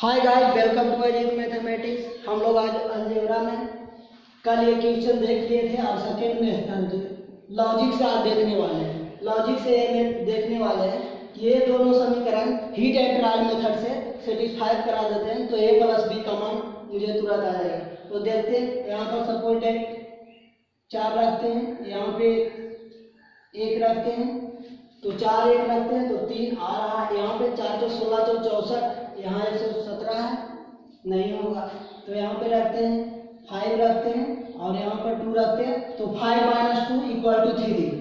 Hi guys, welcome to Ajit mathematics. हम लोग आज अलजेब्रा में कल ये क्वेश्चन देख लिए थे और सेकेंड में लॉजिक से आज देखने वाले हैं। लॉजिक से में देखने वाले हैं कि ये दोनों समीकरण हीट एंड ट्रायल मेथड से सेटिस्फाई करा देते हैं तो a प्लस बी का मान मुझे तुरंत आ जाएगा। तो देखते हैं, यहाँ पर सपोर्टेड 4 रखते हैं, यहाँ पे 1 रखते हैं तो 4 1 रखते हैं तो 3 आ रहा है। यहाँ पे 4 तो 16 तो 64, यहाँ 117 है, नहीं होगा। तो यहाँ पे रखते हैं 5 रखते हैं और यहाँ पर 2 रखते हैं तो 5 - 2 = 3।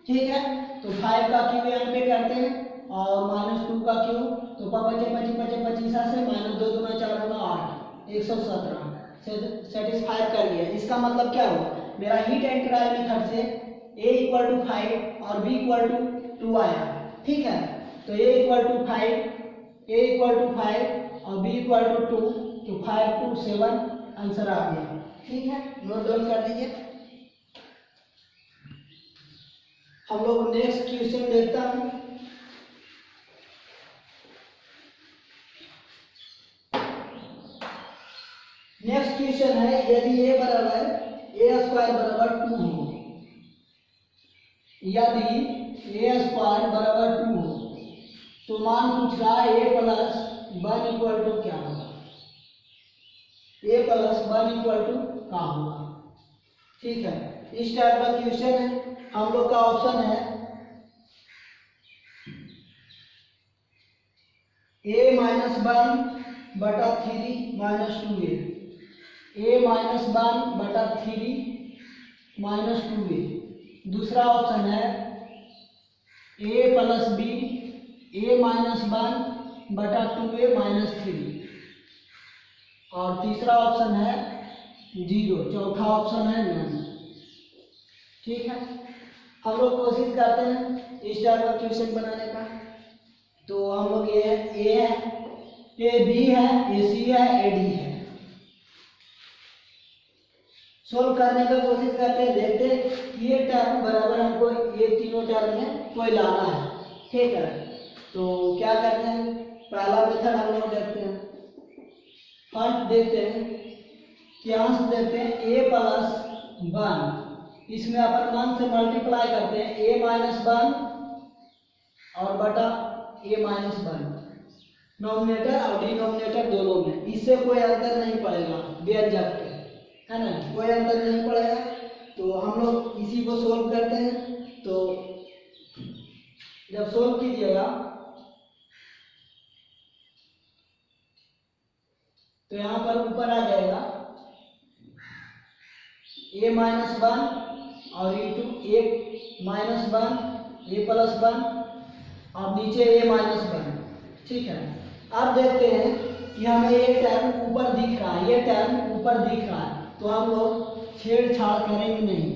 ठीक है, तो 5 का क्यूब यहाँ पे करते हैं और -2 का क्यूब, तो 25 25 25 से -2 दूना 4 दूना 8 117 सेटिस्फाई कर लिया। इसका मतलब क्या हुआ, मेरा हीट एंड ट्रायल मेथड से a = 5 और b = 2 आया। ठीक है, तो a = 5 और b = 2, तो 5 2 7 आंसर आ गया। ठीक है, नोट डाउन कर दीजिए। हम लोग नेक्स्ट क्वेश्चन देखता हूँ। नेक्स्ट क्वेश्चन है, यदि a = a² = 2 हो, यदि a² = 2 हो तो मान पूछ रहा है a + 1 = क्या होगा। a + 1 = क्या होगा। ठीक है, इस टाइप का क्वेश्चन है। हम लोग का ऑप्शन है a - 1/3 - 2a, a - 1/3 - 2a। दूसरा ऑप्शन है a + b a - 1/2a - 3, और तीसरा ऑप्शन है 0, चौथा ऑप्शन है नन। ठीक है, हम लोग कोशिश करते हैं इस टाइप का क्वेश्चन बनाने का। तो हम लोग ये a है, a b है, a c है, a d है, सोल्व करने का कोशिश करते हैं। देखते हैं कि ये टर्म बराबर हमको ये तीनों टर्म में कोई लाना है। ठीक है, तो क्या करते हैं, पहला मेथड हम लोग देखते हैं। फर्स्ट देखते हैं कि यहाँ से देखते हैं a + 1, इसमें अपन 1 से मल्टीप्लाई करते हैं a - 1 और बटा a - 1, नॉमिनेटर और डिनोमिनेटर दोनों में। इससे कोई अंतर नहीं पड़ेगा व्यंजक के, है ना, कोई अंतर नहीं पड़ेगा। तो हम लोग इसी को सोल्व करते हैं। तो जब सोल्व कीजिएगा तो यहाँ पर ऊपर आ जाएगा a - 1 और इंटू a - 1 a + 1 और नीचे a - 1। ठीक है, अब देखते हैं कि हमें ये टर्म ऊपर दिख रहा है, ये टर्म ऊपर दिख रहा है, तो हम लोग छेड़छाड़ करेंगे नहीं,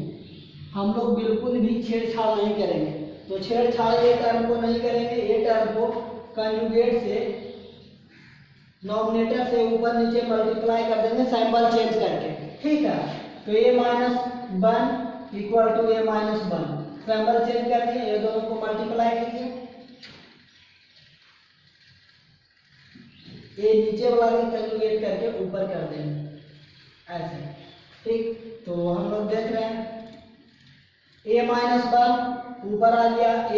हम लोग बिल्कुल भी छेड़छाड़ नहीं करेंगे। तो छेड़छाड़ ये टर्म को नहीं करेंगे, ये टर्म को कंजुगेट से नॉमिनेटर से ऊपर नीचे मल्टीप्लाई कर देंगे सिंबल चेंज करके। ठीक है, तो a - 1 = a - 1, सिंबल चेंज कर दिए, ये दोनों को मल्टीप्लाई कीजिए, ये नीचे वाला को कंजुगेट करके ऊपर कर देंगे ऐसे। ठीक, तो हम लोग देख रहे हैं a - 1 ऊपर आ गया a²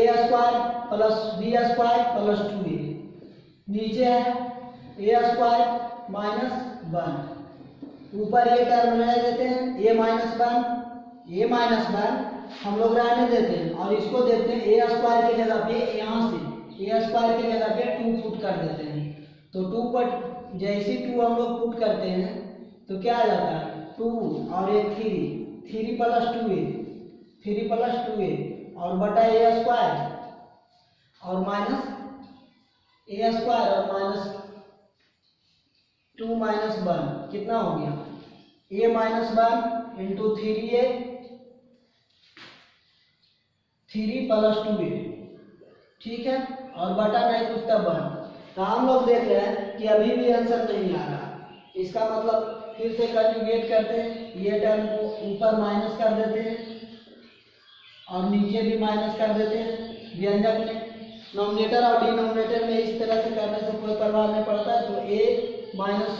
+ b² + 2a, नीचे है a² - 1, ऊपर ये टर्म रह देते हैं a - 1 हम लोग रहने देते हैं और इसको देखते हैं a² की जगह पे, यहाँ से a² की जगह पे 2 पुट कर देते हैं। तो 2 पर जैसे 2 हम लोग पुट करते हैं तो क्या आ जाता है 2 और एक 3 + 2a और बटा a² और माइनस a² और -2 - 1 कितना हो गया a - 1 इंटू 3a 3 + 2a। ठीक है, और बटा नहीं कुछ तब 1। तो हम लोग देख रहे हैं कि अभी भी आंसर नहीं आ रहा। इसका मतलब फिर से कंजुगेट करते हैं, ये टर्म को ऊपर माइनस कर देते हैं और नीचे भी माइनस कर देते हैं व्यंजक में। नॉमिनेटर और डिनोमिनेटर में इस तरह से करने से कोई प्रभाव नहीं पड़ता है। तो a minus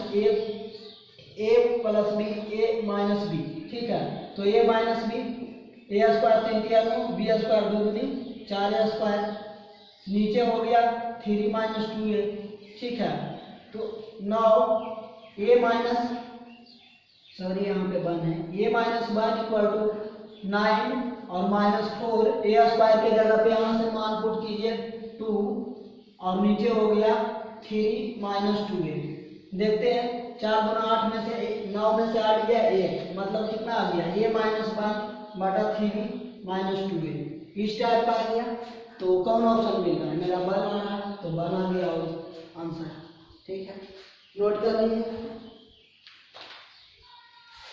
A plus B, A minus B, ठीक है। तो A minus B, A square 3 3 B square 2 दूनी 4 स्क्वायर, नीचे हो गया 3 माइनस 2a, ठीक है। तो नाउ ए माइनस, सॉरी यहाँ पे 1 है, ए माइनस 1 इक्वल टू 9 और माइनस 4, ए स्क्वायर के जगह पे यहाँ से मान पुट कीजिए 2 और नीचे हो गया 3 माइनस 2a। देखते हैं 4 गुना 8 में से 9 में से 8 गया 1, मतलब कितना आ गया a माइनस 1 बटा 3 माइनस 2a, इस टाइप का आ गया। तो कौन ऑप्शन मिल रहा है? मेरा 1 आ रहा है, तो 1 आ गया आंसर, ठीक है, नोट कर लीजिए।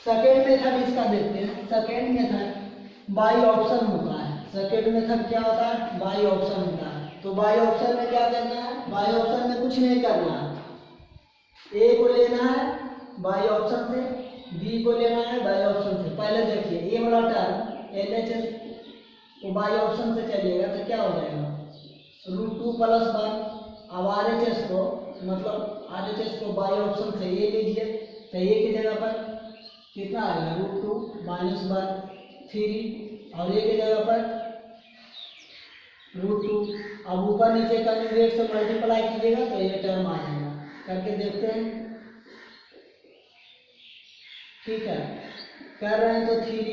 सेकेंड मेथड इसका देखते हैं। सेकेंड मेथड बाई ऑप्शन होता है। सेकेंड मेथड क्या होता है? बाई ऑप्शन होता है। तो बाई ऑप्शन में क्या करना है? बाई ऑप्शन में कुछ नहीं करना है, ए को लेना है बाई ऑप्शन से, बी को लेना है बाई ऑप्शन से। पहले देखिए ए वाला टर्म LHS तो बाई ऑप्शन से चलिएगा तो क्या हो जाएगा? √2 + 1। अब RHS को, मतलब RHS को बाई ऑप्शन से ए लीजिए, तो ए की जगह पर कितना आएगा? √2 - 1 3, और ए की जगह पर √2। अब ऊपर नीचे कंजुगेट से मल्टीप्लाई कीजिएगा तो ये टर्म आ जाएगा। करके देखते हैं, ठीक है, कर रहे हैं तो 3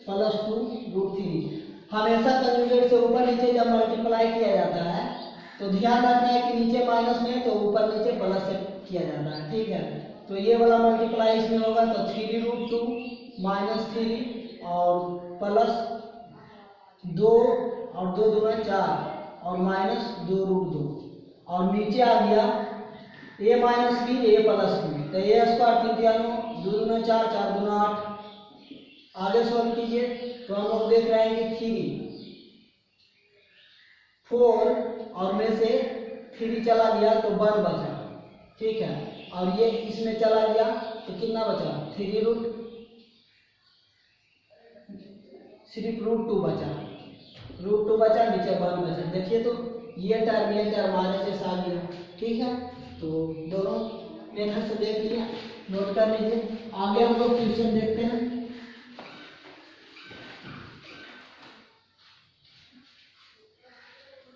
+ 2 √3। हमेशा कंजुगेट से ऊपर नीचे जब मल्टीप्लाई किया जाता है तो ध्यान रखना है कि नीचे माइनस में है तो ऊपर नीचे प्लस से किया जाता है, ठीक है। तो ये वाला मल्टीप्लाई इसमें होगा तो 3 √2 - 3 और प्लस 2 और 2 दूना 4 और माइनस 2 √2, और नीचे आ गया a minus B, a plus B, तो a स्क्वायर 3 3 2 दूना 4 4 दूना 8। आगे सॉल्व कीजिए तो हम लोग देख रहे हैं कि 3 4 और में से 3 चला गया तो 1 बचा, ठीक है, और ये इसमें चला गया तो कितना बचा? 3 सिर्फ √2 बचा, √2 बचा, नीचे 1 बचा। देखिए तो ये टर्म RHS आ गया, ठीक है। तो दोनों मेथड से देख लिया, नोट कर लीजिए। आगे हम लोग क्वेश्चन देखते हैं।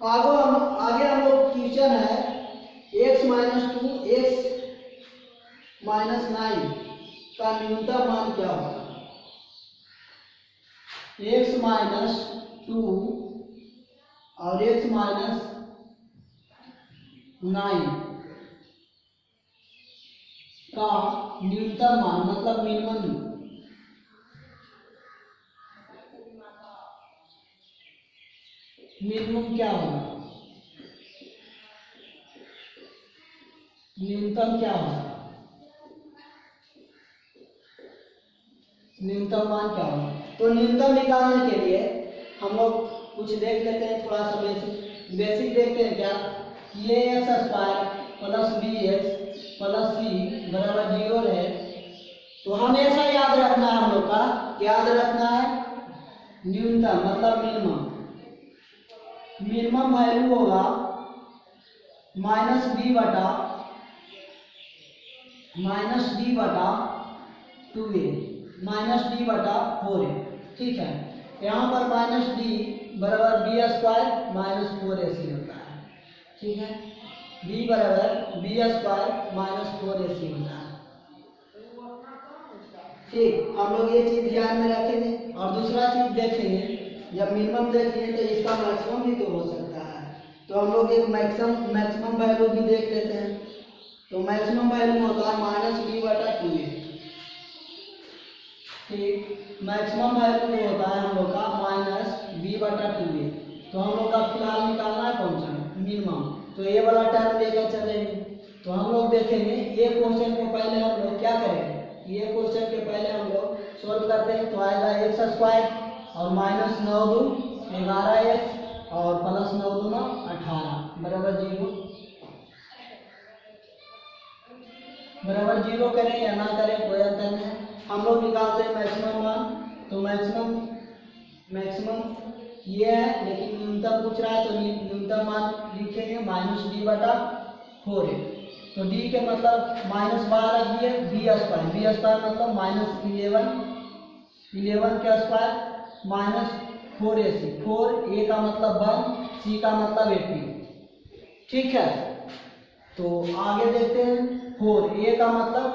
आगे हम लोग क्वेश्चन है x - 2 x - 9 का न्यूनतम मान क्या होगा? x - 2 और x - 9 का न्यूनतम मान, मतलब मिनिमम, क्या होगा? न्यूनतम क्या होगा? न्यूनतम मान क्या होगा? तो न्यूनतम निकालने के लिए हम लोग कुछ देख लेते हैं, थोड़ा सा बेसिक देखते हैं क्या कि ये x² + bx + c बराबर 0 है। तो हमेशा याद रखना है, हम लोग का याद रखना है न्यूनतम मतलब मिनिमम वैल्यू होगा -b बटा 2a -d बटा 4a, ठीक है। यहाँ पर -d बराबर b² - 4ac होता है, ठीक है, b बराबर b² - 4ac होता है, ठीक। हम लोग ये चीज ध्यान में रखेंगे। और दूसरा चीज देखेंगे, जब मिनिमम देखेंगे तो इसका मैक्सिमम भी तो हो सकता है। तो हम लोग एक मैक्सिमम वैल्यू भी देख लेते हैं। तो मैक्सिमम वैल्यू होता है -b बटा 2a, ठीक। मैक्सिमम वैल्यू जो होता है हम लोग का -b बटा 2a। तो हम लोग का फिलहाल निकालना है कौन सा? मिनिमम। तो ये वाला टर्म लेकर चलेंगे। तो हम लोग देखेंगे ये क्वेश्चन को पहले हम लोग क्या करेंगे, ये क्वेश्चन के पहले हम लोग सोल्व करते हैं। तो आएगा x² और -9 2 11x और +9 2 18 बराबर 0 करें या ना करें कोई अंतर नहीं। हम लोग निकालते हैं मैक्सिमम मान। तो मैक्सिमम ये है, लेकिन न्यूनतम पूछ रहा है तो न्यूनतम मान लिखेंगे -d बटा 4a। तो डी के मतलब माइनस बारह रख दिए, बी स्क्वायर मतलब माइनस 11 के स्क्वायर माइनस 4ac, 4a का मतलब 1, c का मतलब 80। ठीक है, तो आगे देखते हैं 4a का मतलब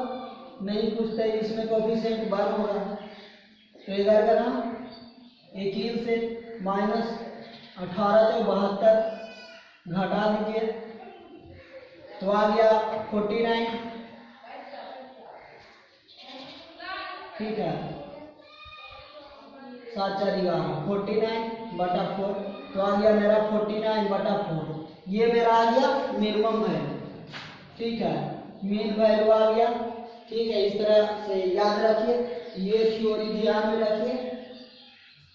नहीं पूछते, इसमें कोफिशिएंट 1 होगा, तो इधर का ना 21 से माइनस 18 से 72 घटा दीजिए, तो आ गया 49। ठीक है, 7 4 11, 49/4, तो आ गया मेरा 49/4। ये मेरा आ गया मिनिमम वैल्यू। ठीक है, मीन वैल्यू आ गया। ठीक है, इस तरह से याद रखिए, ये थ्योरी ध्यान में रखिए,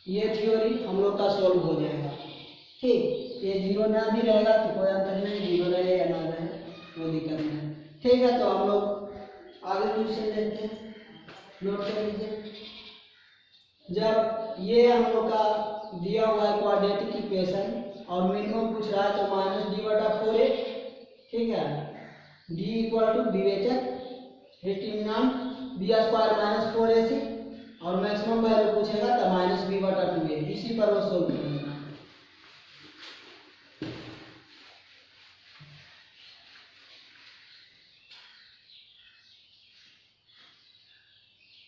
ये थ्योरी हम लोग का सोल्व हो जाएगा। ठीक, ये जीरो ना भी रहेगा तो कोई अंतर नहीं, जीरो रहे या ना रहे कोई दिक्कत नहीं। ठीक है, तो हम लोग आगे क्वेश्चन देखते हैं, नोट कर लीजिए। जब ये हम लोग का दिया हुआ है क्वाड्रेटिक इक्वेशन और मिनिमम पूछ रहा है तो -d/4a। ठीक है, d = विवेचक डिटरमिनेंट b² - 4ac और मैक्सिमम वैल्यू पूछेगा तो -b/2a, इसी पर वो सोल्व करेगा।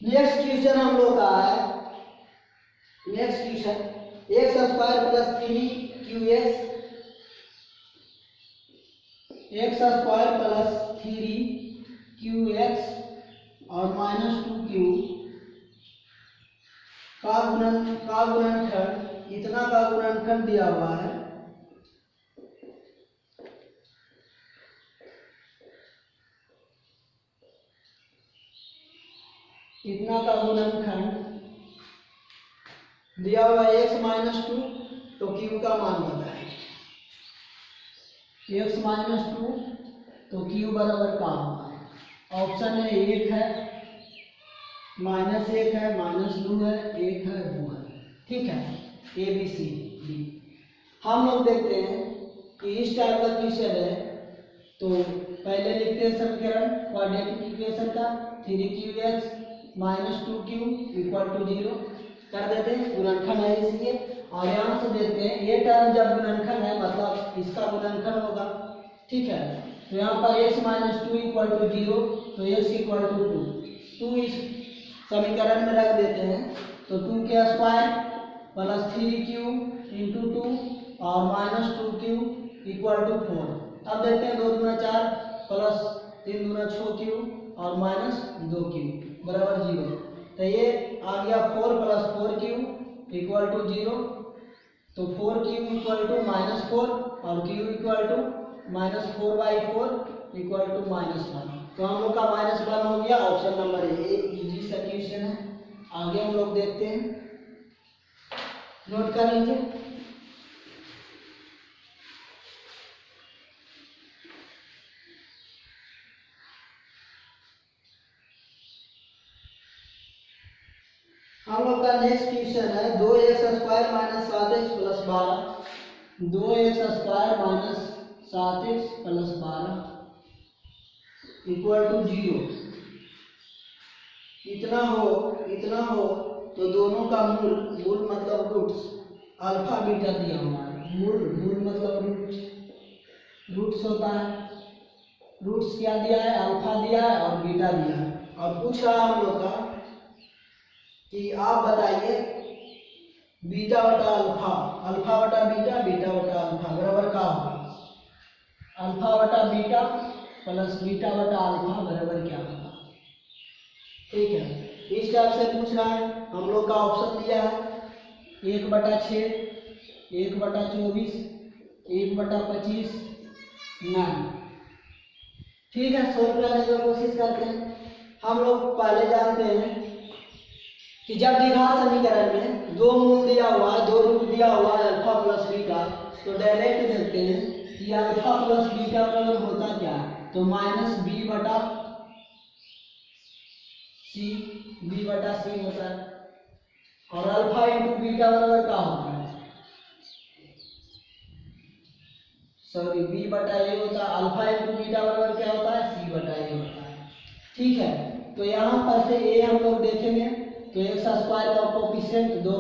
नेक्स्ट क्वेश्चन हम लोग का है, next question x² + 3qx, x² + 3qx और -2q का गुणनखंड, इतना का गुणनखंड दिया हुआ है। इतना का गुणनखंड दिया हुआ है x - 2, तो q का मान बताएं। x - 2 तो q बराबर का होगा, ऑप्शन है 1 है, -1 है, -2 है, 1 है, 2 है। ठीक है, A B C D। हम लोग देखते हैं कि इस टाइप का क्वेश्चन है तो पहले लिखते हैं समीकरण क्वाड्रेटिक इक्वेशन का, 3qx - 2q = 0 कर देते हैं, गुणनखंड है इसलिए। और यहाँ से देखते हैं ये टर्म जब गुणनखंड है मतलब इसका गुणनखंड होगा। ठीक है, तो यहाँ पर x - 2 = 0, तो x = 2 इस समीकरण में रख देते हैं, तो 2 के स्क्वायर प्लस 3q × 2 और -2q = 4। अब देखते हैं 2 दूना 4 प्लस 3 दूना 6q और -2q बराबर 0, तो ये आ गया 4 + 4q = 0, तो 4q = -4 और q = -4/4 = -1, तो हम लोग का -1 हो गया। ऑप्शन नंबर ए इजी सा क्वेश्चन है। आगे हम लोग देखते हैं, नोट कर लीजिए। हम लोग का नेक्स्ट क्वेश्चन है 2x² - 7x + 12, 2x² - 7x + 12 = 0। इतना हो तो दोनों का मूल मतलब रूट्स अल्फा बीटा दिया हुआ है। मूल मतलब रूट्स होता है, रूट्स क्या दिया है, अल्फा दिया है और बीटा दिया है। और पूछ रहा हम लोग का कि आप बताइए बीटा बटा अल्फा, अल्फा बटा बीटा, बीटा बटा अल्फा बराबर क्या होगा। अल्फा बटा बीटा प्लस बीटा बटा अल्फा बराबर क्या होगा। ठीक है, इस टाइप से पूछ रहा है। हम लोग का ऑप्शन दिया है 1/6, 1/24, 1/25, 9। ठीक है, सोल्व करने की कोशिश करते हैं। हम लोग पहले जानते हैं कि जब द्विघात समीकरण में दो मूल दिया हुआ है, दो रूट दिया हुआ है अल्फा प्लस बीटा, तो डायरेक्ट देखते हैं कि अल्फा प्लस बीटा बराबर होता क्या है, तो -b/c होता है। और अल्फा इंटू बीटा बराबर क्या होता है, सॉरी b/a होता है। अल्फा इंटू बीटा बराबर क्या होता है, ठीक है। तो यहाँ पर से ए हम लोग देखेंगे तो एक्स स्क्वायर का कोफिशिएंट 2,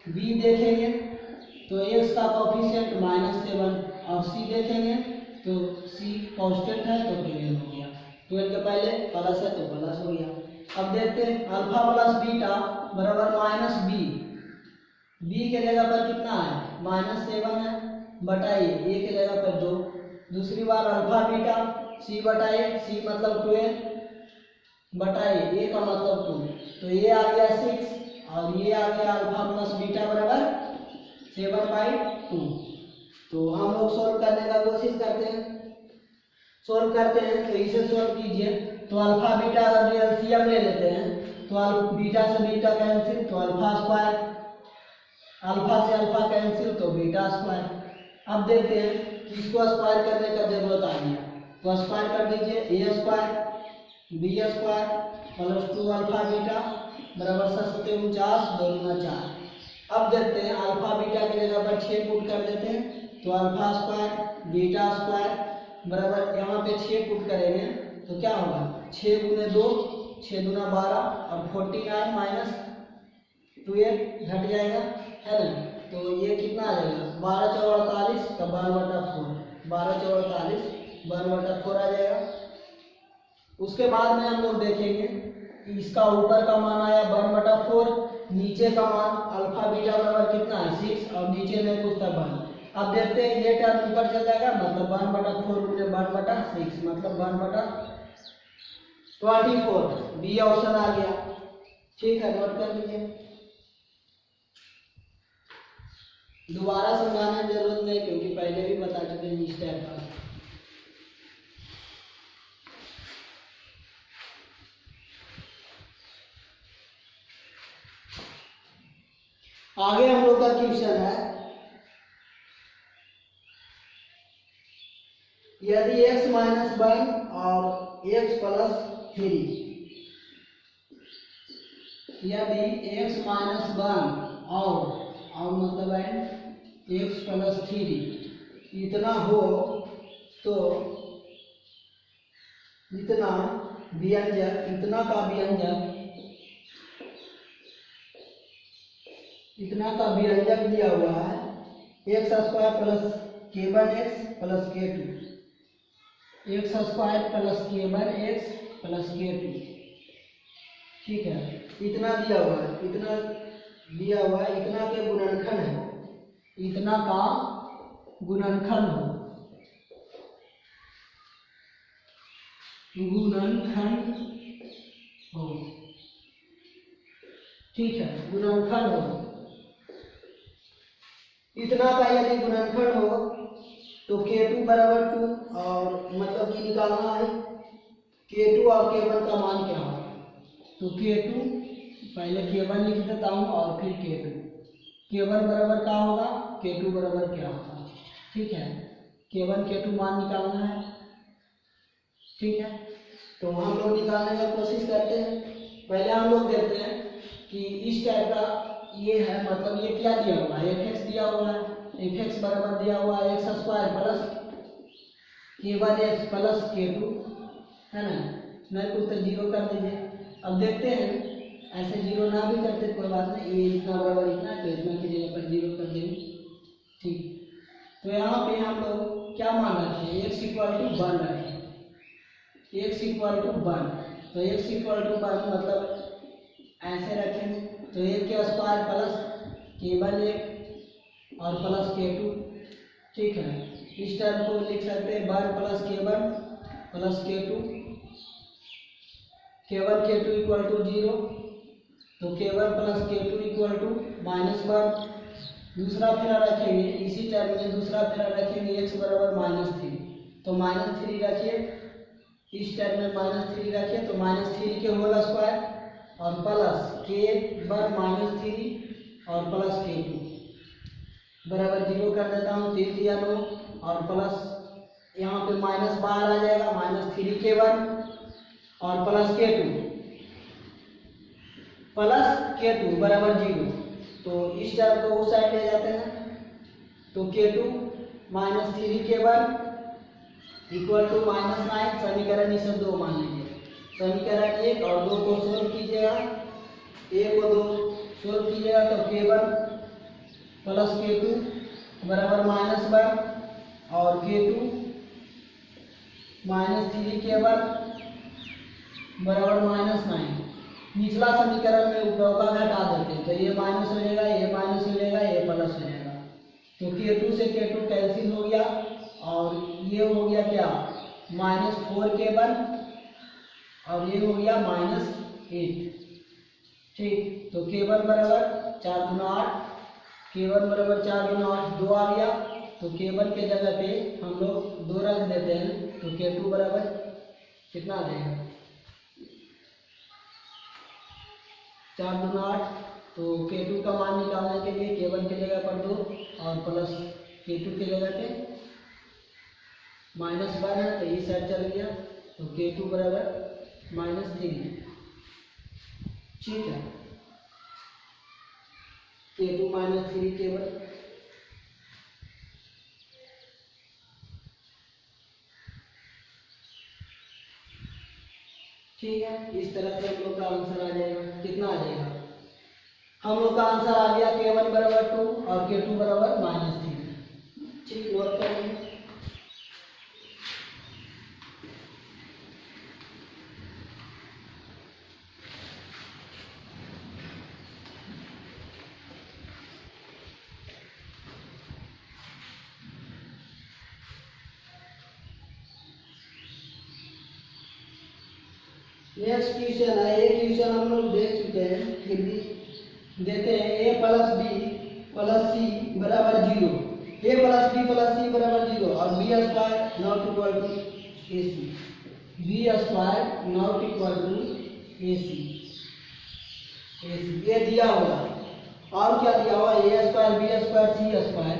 बी देखेंगे तो एक्स का कोफिशिएंट -7 और सी देखेंगे तो सी कांस्टेंट है तो 12 हो गया। 12 के पहले प्लस है तो प्लस हो गया। अब देखते हैं अल्फा प्लस बीटा बराबर -b, बी के जगह पर कितना है -7 है बटा ए के जगह पर 2। दूसरी बार अल्फा बीटा सी बटा ए, सी मतलब 12 बटा ए का मतलब 2, तो ये आ गया 6 और ये आ गया अल्फा प्लस बीटा बराबर 7/2। तो हम लोग सोल्व करने का कोशिश करते हैं, सोल्व करते हैं तो इसे सोल्व कीजिए। तो अल्फा बीटा का जो एलसीएम ले लेते हैं तो बीटा से बीटा कैंसिल तो अल्फा स्क्वायर, अल्फा से अल्फा कैंसिल तो बीटा स्क्वायर। अब देखते हैं कि इसको स्क्वायर करने का जरूरत आ गया तो स्क्वायर कर दीजिए, A square B square plus 2 alpha beta बराबर 7×49 2 गुना 4। अब देखते हैं अल्फा बीटा की जगह पर 6 पुट कर देते हैं तो अल्फा स्क्वायर बीटा स्क्वायर बराबर यहाँ पे 6 पुट करेंगे तो क्या होगा 6 × 2 6 × 12 और 49 माइनस 12 घट जाएगा है ना। तो ये कितना आ जाएगा 12×4 का 12/4, 12×4 12/4 आ जाएगा। उसके बाद में हम लोग देखेंगे कि इसका ऊपर का मान आया 1/4, नीचे का मान अल्फा बीटा बराबर कितना है 6 और नीचे में कुछ था 1। अब देखते हैं ये टर्म ऊपर चल जाएगा मतलब 1/4 × 1/6 मतलब 1/24, बी ऑप्शन आ गया। ठीक है, नोट कर लीजिए, दोबारा समझाने की जरूरत नहीं क्योंकि पहले भी बता चुके हैं इस टाइप का। आगे हम लोग का क्वेश्चन है यदि x - 1 और x + 3, यदि x - 1 और मतलब है x + 3 इतना हो तो इतना व्यंजक, इतना का व्यंजक, इतना का व्यंजक दिया हुआ है x² + k1x + k2, x² + k1x + k2। ठीक है, इतना दिया हुआ है, इतना दिया हुआ है, इतना के गुणनखंड है, इतना का गुणनखंड हो, गुणनखंड हो। ठीक है, गुणनखंड हो, इतना का यदि गुणनखंड हो तो k2 बराबर 2 और मतलब कि निकालना है k2 और k1 का मान क्या होगा। तो k2 पहले k1 लिख देता हूँ और फिर k2, k1 बराबर क्या होगा k2 बराबर क्या होगा। ठीक है, k1 k2 मान निकालना है। ठीक है, तो हम लोग निकालने का कोशिश करते हैं। पहले हम लोग देखते हैं कि इस टाइप का ये है, मतलब ये क्या दिया हुआ है fx दिया हुआ है, fx बराबर दिया हुआ है x² + k1x + k2 है ना, नहीं कुछ तो 0 कर दीजिए। अब देखते हैं, ऐसे 0 ना भी करते कोई बात नहीं, ये इतना बराबर इतना है तो इतना की जगह पर 0 कर देंगे। ठीक, तो यहाँ पे हम लोग क्या मान रखे हैं x = 1 रखें, x = 1 तो x = 1 मतलब ऐसे रखेंगे तो 1 के स्क्वायर प्लस k1 और प्लस k2। ठीक है, इस टर्म को लिख सकते हैं 1 + k1 + k2, k1 k2 = 0 तो k1 + k2 = -1। दूसरा फेरा रखेंगे, इसी टर्म में दूसरा फेरा रखेंगे x बराबर -3 तो -3 रखिए, इस टर्म में -3 रखिए तो -3 के होल स्क्वायर और प्लस k1 -3 और प्लस k2 बराबर 0 कर देता हूँ, 3 × 9 और प्लस यहाँ पे माइनस बाहर आ जाएगा -3 k1 और प्लस k2 बराबर 0। तो इस टर्म को उस साइड ले जाते हैं तो k2 -3 k1 = -9, समीकरण इसे 2 मान लीजिए, समीकरण 1 और 2 को सोल्व कीजिएगा। 1 को 2 सोल्व कीजिएगा तो k1 प्लस k2 बराबर -1 और k2 -3k1 बराबर -9। निचला समीकरण में ऊपर का घटा देते हैं तो ये माइनस हो जाएगा, ये माइनस हो जाएगा, ये प्लस हो जाएगा। तो k2 से k2 कैंसिल हो गया और ये हो गया क्या -4k1 और ये हो गया -8। ठीक, तो k1 बराबर 4 गुना 8, k1 बराबर 4 गुना 8 2 आ गया। तो k1 के जगह पे हम लोग 2 रख देते हैं तो k2 बराबर कितना आ जाएगा 4 गुना 8। तो k2 का मान निकालने के लिए k1 की जगह पर 2 और प्लस k2 की जगह पे -1 है तो इस साइड चल गया तो k2 बराबर -3। ठीक है, k2 -3 k1। ठीक है, इस तरह से हम लोग का आंसर आ जाएगा। कितना आ जाएगा, हम लोग का आंसर आ गया k1 बराबर 2 और k2 बराबर -3। ठीक, नोट करेंगे। नेक्स्ट क्वेश्चन है, ये क्वेश्चन हम लोग देख चुके हैं, फिर भी देते हैं। a plus B plus C बराबर 0, a plus B plus C बराबर 0 और B square not equal to A C, B square not equal to A C. ये दिया हुआ और क्या दिया हुआ, A square B square C square,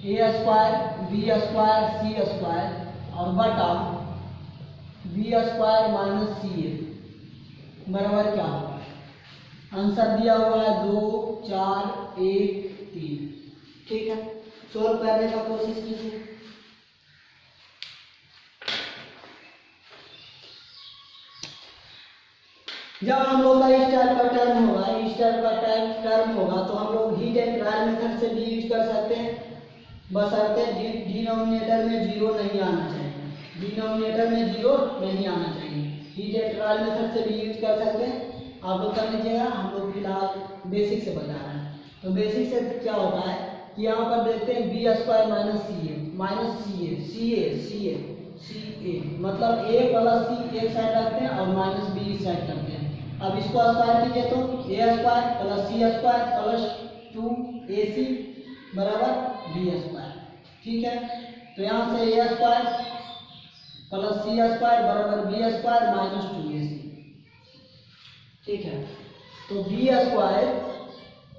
A square B square C square और बटा B square minus C A बराबर क्या होगा। आंसर दिया हुआ है 2 4 1 3। ठीक है, सोल्व करने का कोशिश कीजिए। जब हम लोग का इस टाइप का टर्म होगा, इस टाइप का टर्म होगा तो हम लोग हीट एंड ट्रायल मेथड से भी यूज कर सकते हैं, बशर्ते डिनोमिनेटर में 0 नहीं आना चाहिए। डिनोमिनेटर में 0 नहीं आना चाहिए। हीट एंड ट्रायल मेथड से भी यूज कर सकते हैं, आप लोग कर लीजिएगा। हम लोग फिलहाल बेसिक से बता रहे हैं। तो बेसिक से क्या होता है कि यहाँ पर देखते हैं बी स्क्वायर माइनस सी ए मतलब ए प्लस सी एक साइड रखते हैं और माइनस बी इस साइड करते हैं। अब इसको स्क्वायर कीजिए तो ए square plus C square plus 2ac बराबर बी स्क्वायर। ठीक है, तो यहाँ से ए स्क्वायर प्लस सी स्क्वायर बराबर बी स्क्वायर माइनस 2ac। ठीक है, तो बी स्क्वायर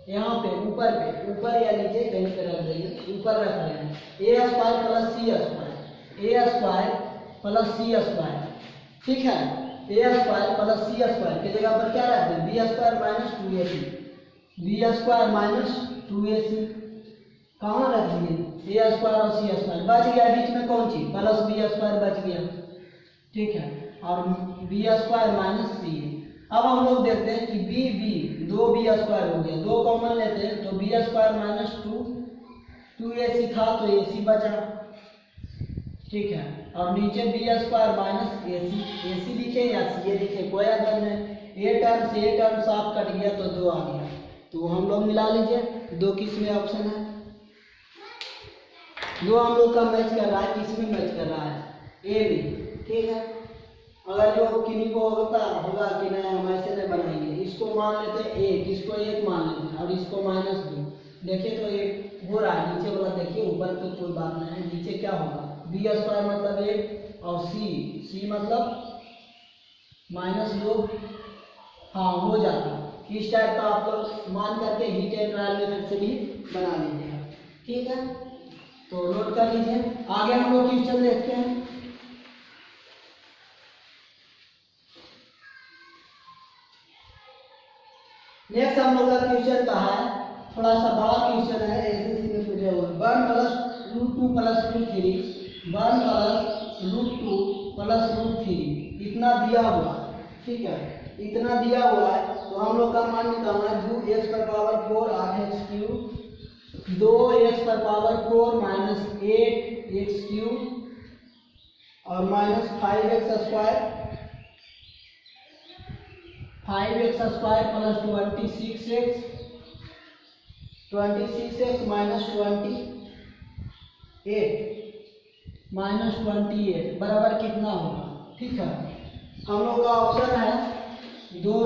यहाँ पे ऊपर या नीचे कहीं पे रख देंगे, ऊपर रख रहे हैं A square plus C square, A square plus C square. ठीक है, A square plus C square की जगह पर क्या रख दें, B square minus 2ac, B square minus 2ac कहाँ रख दिए, ए स्क्वायर और सी स्क्वायर बच गया, बीच में कौन चीज प्लस बी स्क्वायर बच गया। ठीक है, और बी स्क्वायर माइनस सी। अब हम लोग देखते हैं कि बी 2b स्क्वायर हो गया, 2 कॉमन लेते हैं तो बी स्क्वायर माइनस 2ac था तो ac बचा। ठीक है, और नीचे बी स्क्वायर माइनस ac लिखे या सी लिखे कोई अंतर नहीं। ए टर्म साफ कट गया तो 2 आ गया, तो हम लोग मिला लीजिए। 2 किस में ऑप्शन है, 2 हम लोग का मैच कर रहा है, किस में मैच कर रहा है, ए में। ठीक है, अगर जो किन्हीं को होगा कि नहीं हम ऐसे नहीं बनाएंगे, इसको मान लेते हैं 1, इसको 1 मान लेते हैं और इसको -2। देखिए तो 1 हो रहा है, नीचे वाला देखिए, ऊपर तो कोई बात नहीं है, नीचे क्या होगा बी स्क्वायर मतलब 1 और सी मतलब -2। हाँ, हो जाता। इस टाइप का आप लोग मान करके हीट एंड ट्रायल मेथड से भी बना लीजिएगा। ठीक है, तो नोट कर लीजिए। आगे हम लोग क्वेश्चन देखते हैं। नेक्स्ट हम लोग का क्वेश्चन का है, थोड़ा सा बड़ा क्वेश्चन है, एसएससी में पूछा हुआ है। 1 + √2 + √3 1 + √2 + √3 इतना दिया हुआ। ठीक है, इतना दिया हुआ है तो हम लोग का मान निकालना है 2x पर पावर 4 8x क्यूब, 2x पर पावर 4 माइनस 8x क्यूब और minus 5x square plus 26x minus 28 बराबर कितना होगा। ठीक है, हम लोग का ऑप्शन है 2